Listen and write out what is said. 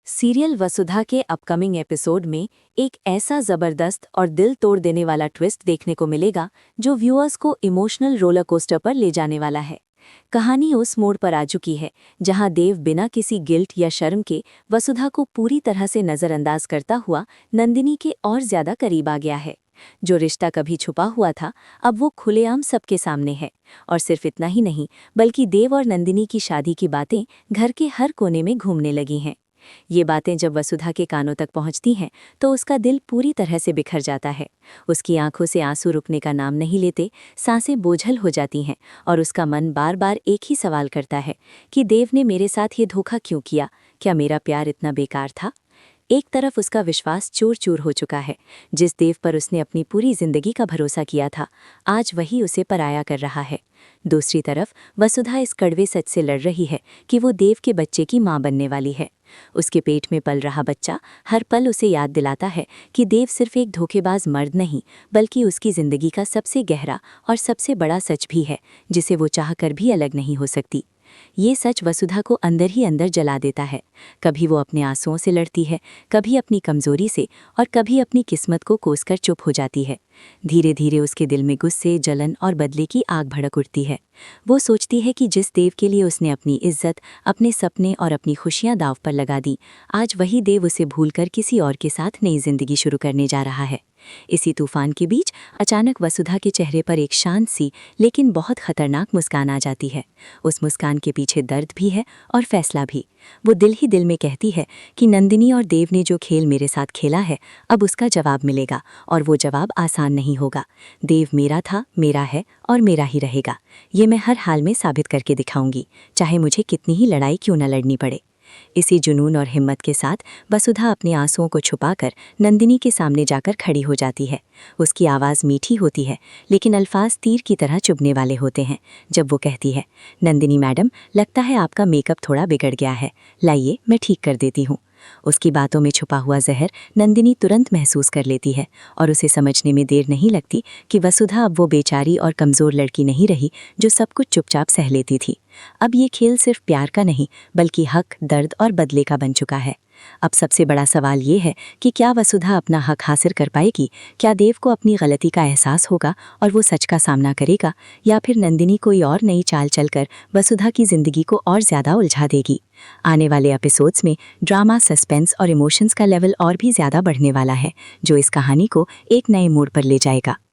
Serial वसुधा के upcoming episode में एक ऐसा जबरदस्त और दिल तोड़ देने वाला ट्विस्ट देखने को मिलेगा जो व्यूअर्स को इमोशनल रोलर कोस्टर पर ले जाने वाला है। कहानी उस मोड़ पर आ चुकी है जहां देव बिना किसी गिल्ट या शर्म के वसुधा को पूरी तरह से नजरअंदाज करता हुआ नंदिनी के और ज्यादा करीब आ गया है। जो रिश्ता कभी छुपा हुआ था अब वो खुलेआम सबके सामने है। और सिर्फ इतना ही नहीं बल्कि देव और नंदिनी की शादी की बातें घर के हर कोने में घूमने लगी हैं। ये बातें जब वसुधा के कानों तक पहुंचती हैं तो उसका दिल पूरी तरह से बिखर जाता है। उसकी आंखों से आंसू रुकने का नाम नहीं लेते, सांसें बोझल हो जाती हैं और उसका मन बार बार एक ही सवाल करता है कि देव ने मेरे साथ ये धोखा क्यों किया। क्या मेरा प्यार इतना बेकार था? एक तरफ उसका विश्वास चूर चूर हो चुका है। जिस देव पर उसने अपनी पूरी जिंदगी का भरोसा किया था आज वही उसे पराया कर रहा है। दूसरी तरफ वसुधा इस कड़वे सच से लड़ रही है कि वो देव के बच्चे की मां बनने वाली है। उसके पेट में पल रहा बच्चा हर पल उसे याद दिलाता है कि देव सिर्फ एक धोखेबाज मर्द नहीं बल्कि उसकी जिंदगी का सबसे गहरा और सबसे बड़ा सच भी है जिसे वो चाहकर भी अलग नहीं हो सकती। ये सच वसुधा को अंदर ही अंदर जला देता है। कभी वो अपने आंसुओं से लड़ती है, कभी अपनी कमजोरी से और कभी अपनी किस्मत को कोसकर चुप हो जाती है। धीरे धीरे उसके दिल में गुस्से, जलन और बदले की आग भड़क उठती है। वो सोचती है कि जिस देव के लिए उसने अपनी इज्जत, अपने सपने और अपनी खुशियां दांव पर लगा दी, आज वही देव उसे भूलकर किसी और के साथ नई जिंदगी शुरू करने जा रहा है। इसी तूफान के बीच अचानक वसुधा के चेहरे पर एक शांत सी लेकिन बहुत खतरनाक मुस्कान आ जाती है। उस मुस्कान के पीछे दर्द भी है और फैसला भी। वो दिल ही दिल में कहती है कि नंदिनी और देव ने जो खेल मेरे साथ खेला है अब उसका जवाब मिलेगा और वो जवाब आसान नहीं होगा। देव मेरा था, मेरा है और मेरा ही रहेगा। ये मैं हर हाल में साबित करके दिखाऊंगी, चाहे मुझे कितनी ही लड़ाई क्यों न लड़नी पड़े। इसी जुनून और हिम्मत के साथ वसुधा अपने आंसुओं को छुपाकर नंदिनी के सामने जाकर खड़ी हो जाती है। उसकी आवाज़ मीठी होती है लेकिन अल्फाज तीर की तरह चुभने वाले होते हैं जब वो कहती है, नंदिनी मैडम, लगता है आपका मेकअप थोड़ा बिगड़ गया है, लाइए मैं ठीक कर देती हूँ। उसकी बातों में छुपा हुआ जहर नंदिनी तुरंत महसूस कर लेती है और उसे समझने में देर नहीं लगती कि वसुधा अब वो बेचारी और कमज़ोर लड़की नहीं रही जो सब कुछ चुपचाप सह लेती थी। अब ये खेल सिर्फ प्यार का नहीं बल्कि हक, दर्द और बदले का बन चुका है। अब सबसे बड़ा सवाल ये है कि क्या वसुधा अपना हक हासिल कर पाएगी? क्या देव को अपनी गलती का एहसास होगा और वो सच का सामना करेगा, या फिर नंदिनी कोई और नई चाल चलकर वसुधा की जिंदगी को और ज़्यादा उलझा देगी? आने वाले एपिसोड्स में ड्रामा, सस्पेंस और इमोशंस का लेवल और भी ज़्यादा बढ़ने वाला है जो इस कहानी को एक नए मोड़ पर ले जाएगा।